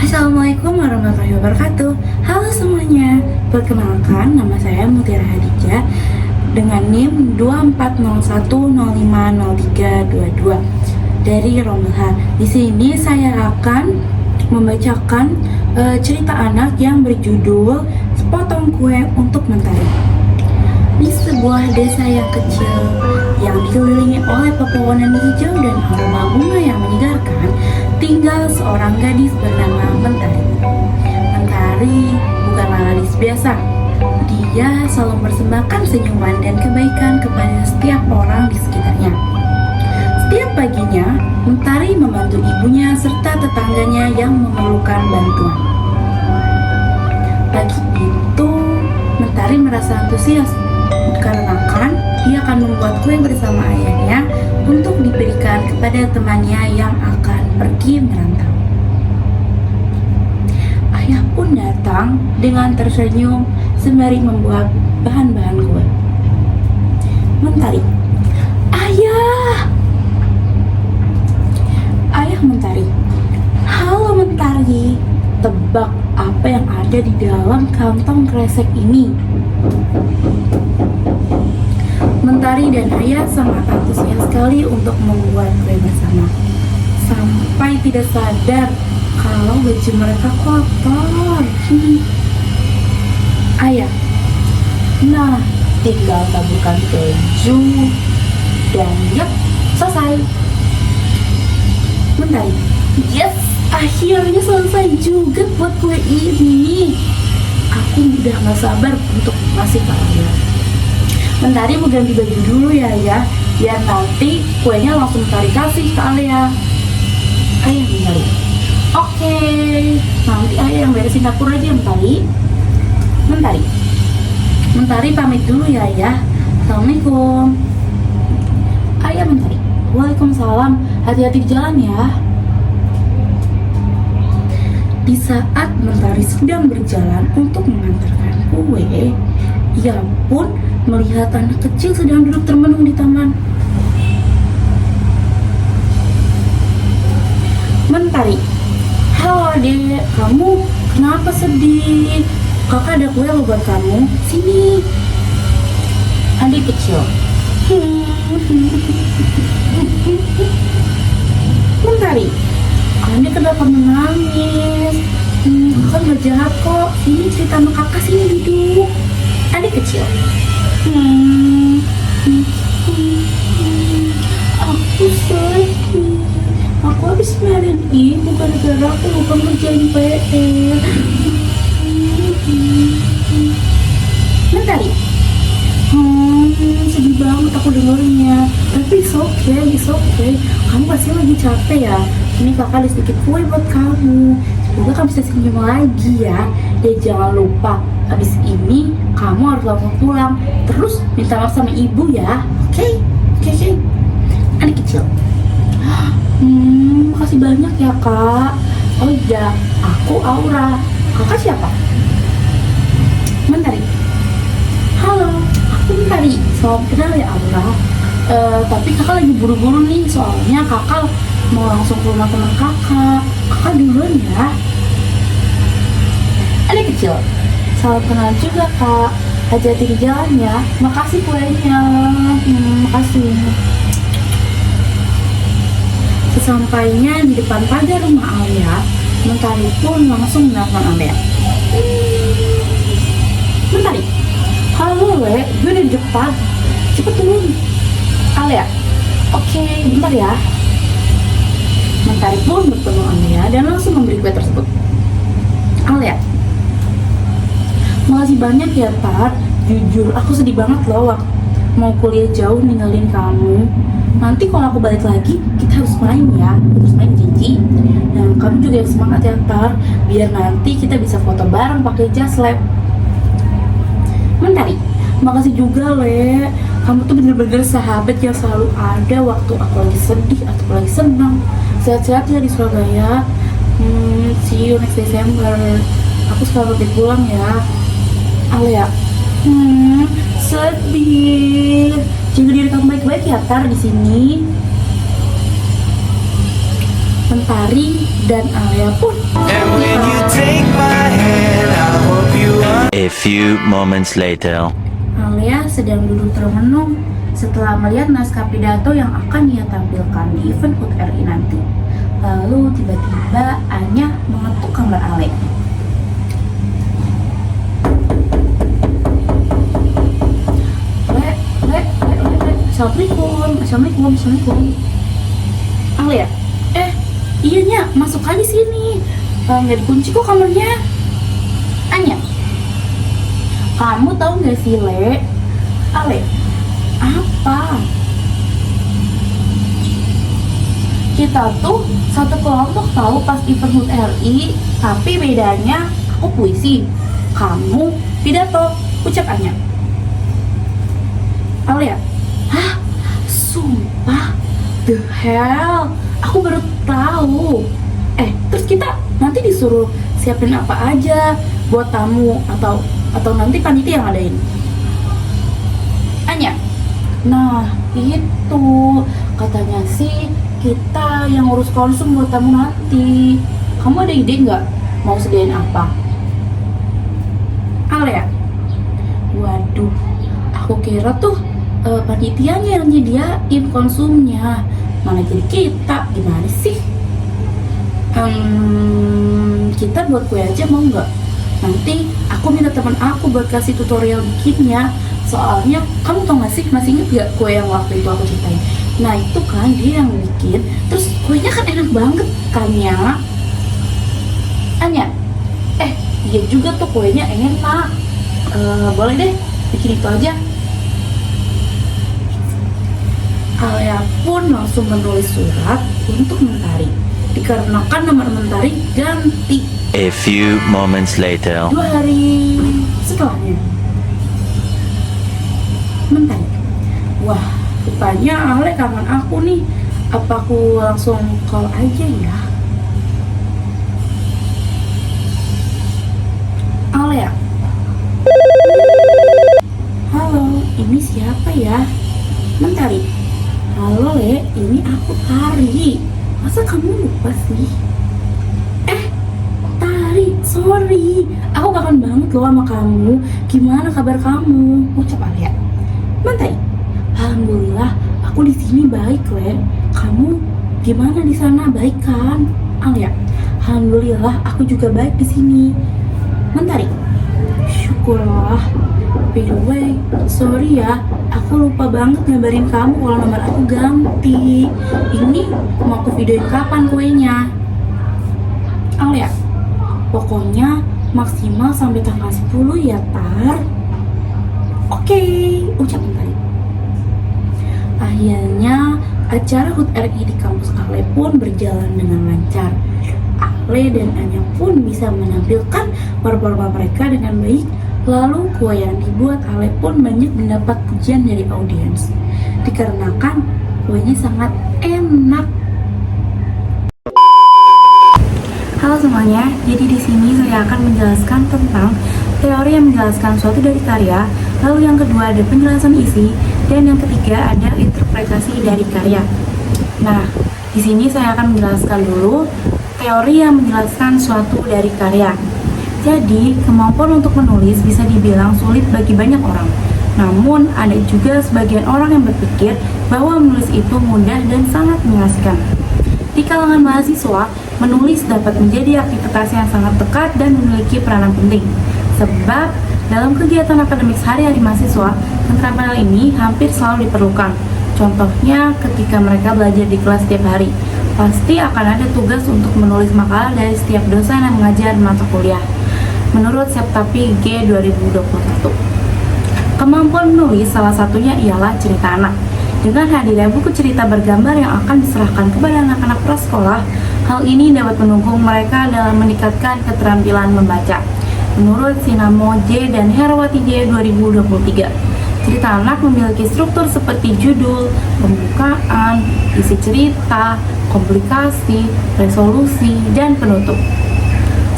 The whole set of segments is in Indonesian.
Assalamualaikum warahmatullahi wabarakatuh. Halo semuanya, perkenalkan nama saya Mutiara Hadijah dengan NIM 2401050322 dari Rombelha. Di sini saya akan membacakan cerita anak yang berjudul Sepotong Kue untuk Mentari. Di sebuah desa yang kecil yang dikelilingi oleh pepohonan hijau dan aroma bunga yang menyegarkan, tinggal seorang gadis bernama Mentari. Mentari bukanlah gadis biasa. Dia selalu mempersembahkan senyuman dan kebaikan kepada setiap orang di sekitarnya. Setiap paginya, Mentari membantu ibunya serta tetangganya yang memerlukan bantuan. Pagi itu, Mentari merasa antusias karena dia akan membuat kue bersama ayahnya untuk diberikan kepada temannya yang akan pergi merantau. Ayah pun datang dengan tersenyum sembari membuat bahan-bahan kue. Mentari, "Ayah!" Ayah Mentari, "Halo Mentari, tebak apa yang ada di dalam kantong kresek ini?" Mentari dan ayah sangat antusias sekali untuk membuat kue bersama, sampai tidak sadar kalau baju mereka kotor. Ayah, "Nah, tinggal taburkan keju dan yap, selesai." Mentari, "Yes, akhirnya selesai juga buat kue ini. Aku udah gak sabar untuk ngasih ke ayah." Mentari mau ganti baju dulu ya, biar nanti kuenya langsung Mentari kasih ke Alia. Ayah Mentari, "Oke, nanti ayah yang beresin dapur aja Mentari." Mentari pamit dulu ya, Ayah. Assalamualaikum. Ayah Mentari, "Waalaikumsalam, hati-hati di jalan ya." Di saat Mentari sedang berjalan untuk mengantarkan kue, ia pun melihat anak kecil sedang duduk termenung di taman. Mentari, "Halo adek, kamu kenapa sedih? Kakak ada kue loh buat kamu, sini." Adik kecil, Mentari, "Adik kenapa menangis? Kakak gak jahat kok, sini cerita sama kakak, sini duduk." Adik kecil, "Aku sedih. Aku habis marahin ibu gara-gara aku lupa ngerjain PR." Mentari, "Sedih banget aku dengernya. Tapi it's okay. Kamu pasti lagi capek ya. Ini kakak ada sedikit kue buat kamu. Semoga kamu bisa senyum lagi ya. Dan jangan lupa, habis ini kamu harus langsung pulang. Terus minta maaf sama ibu ya. Oke. Adik kecil, "Makasih banyak ya kak. Oh iya, aku Aura. Kakak siapa?" Mentari, "Halo, aku Mentari. Salam kenal ya Aura. Tapi kakak lagi buru-buru nih, soalnya kakak mau langsung ke rumah teman kakak. Kakak duluan ya." Adik kecil, "Salam kenal juga kak. Hati-hati di jalan ya. Makasih kuenya." Makasih. Sesampainya di depan pagar rumah Alia, Mentari pun langsung menelpon Alia. Mentari, "Halo Le, gue udah di depan. Cepet turun." Alia, "Oke, bentar ya." Mentari pun bertemu Alia dan langsung memberi kue tersebut. Alia, "Makasih banyak ya Tar. Jujur aku sedih banget loh mau kuliah jauh ninggalin kamu. Nanti kalau aku balik lagi, kita harus main ya. Terus main Cici. Dan kamu juga yang semangat ya Tar, biar nanti kita bisa foto bareng pakai jas lab." Mentari, "Makasih juga Le. Kamu tuh bener-bener sahabat yang selalu ada waktu aku lagi sedih atau lagi senang. Sehat-sehat ya di Surabaya. See you next December. Aku sekarang udah pulang ya." Alia, "Sedih. Jaga diri kamu baik-baik ya Tar di sini." Mentari dan Alia pun A few moments later. Alia sedang duduk termenung setelah melihat naskah pidato yang akan ia tampilkan di event HUT RI nanti. Lalu tiba-tiba Anya mengetuk kamar Ale. Le, Assalamualaikum. Ale ya? Iya Nya, masuk aja sini. Nggak dikunci kok kamarnya. Anya, kamu tahu nggak sih Le? Ale, apa? Kita tuh satu kelompok tahu pas event HUT RI, tapi bedanya aku puisi, kamu pidato, ucap Anya. Ale ya? Hah? Sumpah? The hell? Aku baru tahu. Terus kita nanti disuruh siapin apa aja buat tamu atau nanti panitia yang ngadain? Anya? Nah, itu katanya sih kita yang ngurus konsum buat tamu nanti. Kamu ada ide nggak mau sediain apa? Ale ya? Waduh, aku kira tuh panitianya yang nyediain konsumnya, mana jadi kita. Gimana sih? Kita buat kue aja mau nggak? Nanti aku minta teman aku buat kasih tutorial bikinnya. Soalnya kamu tau gak sih, masih inget gak kue yang waktu itu aku ceritain? Nah itu kan dia yang bikin, terus kuenya kan enak banget kan ya? Anya? Iya juga tuh kuenya enak. Boleh deh, bikin itu aja. Alia pun langsung menulis surat untuk Mentari, dikarenakan nomor Mentari ganti. A few moments later. 2 hari setelahnya, Mentari, wah rupanya Ale kangen aku nih. Apa aku langsung call aja ya? Ale ya? Halo, ini siapa ya? Mentari. Halo Le, ini aku Tari. Masa kamu lupa sih? Tari, sorry. Aku kangen banget loh sama kamu. Gimana kabar kamu? Ucap Alia. Mentari. Alhamdulillah, aku di sini baik Le. Kamu gimana di sana? Baik kan? Alia. Alhamdulillah, aku juga baik di sini. Mentari. Syukurlah. By the way, sorry ya, aku lupa banget ngabarin kamu kalau nomor aku ganti. Ini mau aku videoin kapan kuenya? Alia, pokoknya maksimal sampai tanggal 10 ya Tar. Oke, ucap Mentari. Akhirnya acara HUT RI di kampus Ale pun berjalan dengan lancar. Ale dan Anya pun bisa menampilkan performa mereka dengan baik. Lalu kue yang dibuat Ale pun banyak mendapat pujian dari audiens, dikarenakan kuenya sangat enak. Halo semuanya, jadi di sini saya akan menjelaskan tentang teori yang menjelaskan suatu dari karya, lalu yang kedua ada penjelasan isi, dan yang ketiga ada interpretasi dari karya. Nah, di sini saya akan menjelaskan dulu teori yang menjelaskan suatu dari karya. Jadi, kemampuan untuk menulis bisa dibilang sulit bagi banyak orang. Namun, ada juga sebagian orang yang berpikir bahwa menulis itu mudah dan sangat mengasihkan. Di kalangan mahasiswa, menulis dapat menjadi aktivitas yang sangat dekat dan memiliki peranan penting. Sebab, dalam kegiatan akademik sehari-hari mahasiswa, keterampilan ini hampir selalu diperlukan. Contohnya, ketika mereka belajar di kelas setiap hari, pasti akan ada tugas untuk menulis makalah dari setiap dosen yang mengajar mata kuliah. Menurut Septapi G 2021, kemampuan menulis salah satunya ialah cerita anak. Dengan hadirnya buku cerita bergambar yang akan diserahkan kepada anak-anak prasekolah, hal ini dapat mendukung mereka dalam meningkatkan keterampilan membaca. Menurut Sinamo J dan Herawati J 2023, cerita anak memiliki struktur seperti judul, pembukaan, isi cerita, komplikasi, resolusi, dan penutup.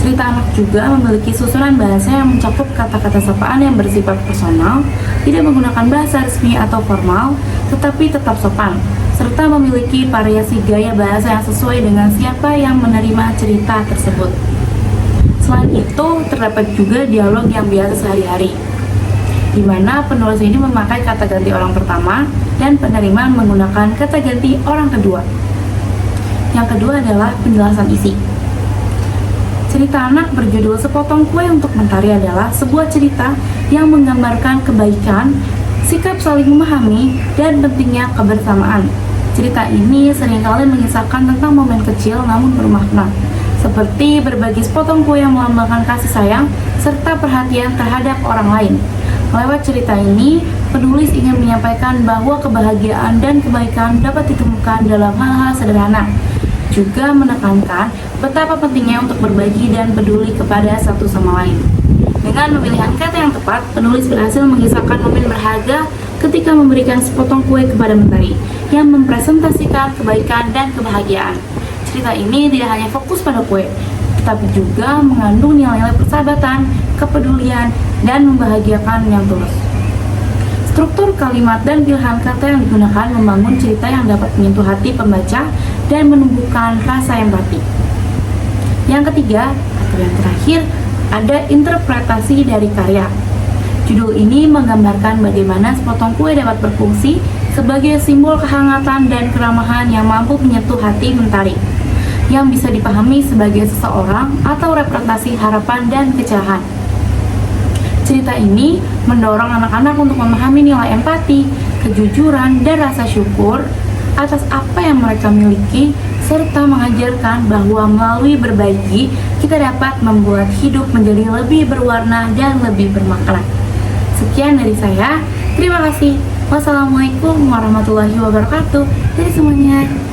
Cerita anak juga memiliki susunan bahasa yang mencakup kata-kata sapaan yang bersifat personal, tidak menggunakan bahasa resmi atau formal, tetapi tetap sopan, serta memiliki variasi gaya bahasa yang sesuai dengan siapa yang menerima cerita tersebut. Selain itu, terdapat juga dialog yang biasa sehari-hari, di mana penulis ini memakai kata ganti orang pertama dan penerimaan menggunakan kata ganti orang kedua. Yang kedua adalah penjelasan isi. Cerita anak berjudul Sepotong Kue untuk Mentari adalah sebuah cerita yang menggambarkan kebaikan, sikap saling memahami, dan pentingnya kebersamaan. Cerita ini seringkali mengisahkan tentang momen kecil namun bermakna, seperti berbagi sepotong kue yang melambangkan kasih sayang serta perhatian terhadap orang lain. Lewat cerita ini, penulis ingin menyampaikan bahwa kebahagiaan dan kebaikan dapat ditemukan dalam hal-hal sederhana. Juga menekankan betapa pentingnya untuk berbagi dan peduli kepada satu sama lain. Dengan pemilihan kata yang tepat, penulis berhasil mengisahkan momen berharga ketika memberikan sepotong kue kepada Mentari yang mempresentasikan kebaikan dan kebahagiaan. Cerita ini tidak hanya fokus pada kue, tetapi juga mengandung nilai-nilai persahabatan, kepedulian, dan membahagiakan yang tulus. Struktur kalimat dan pilihan kata yang digunakan membangun cerita yang dapat menyentuh hati pembaca dan menumbuhkan rasa empati. Yang ketiga, atau yang terakhir, ada interpretasi dari karya. Judul ini menggambarkan bagaimana sepotong kue dapat berfungsi sebagai simbol kehangatan dan keramahan yang mampu menyentuh hati Mentari, yang bisa dipahami sebagai seseorang atau representasi harapan dan kecerahan. Cerita ini mendorong anak-anak untuk memahami nilai empati, kejujuran, dan rasa syukur atas apa yang mereka miliki, serta mengajarkan bahwa melalui berbagi, kita dapat membuat hidup menjadi lebih berwarna dan lebih bermakna. Sekian dari saya, terima kasih. Wassalamualaikum warahmatullahi wabarakatuh. Dari semuanya.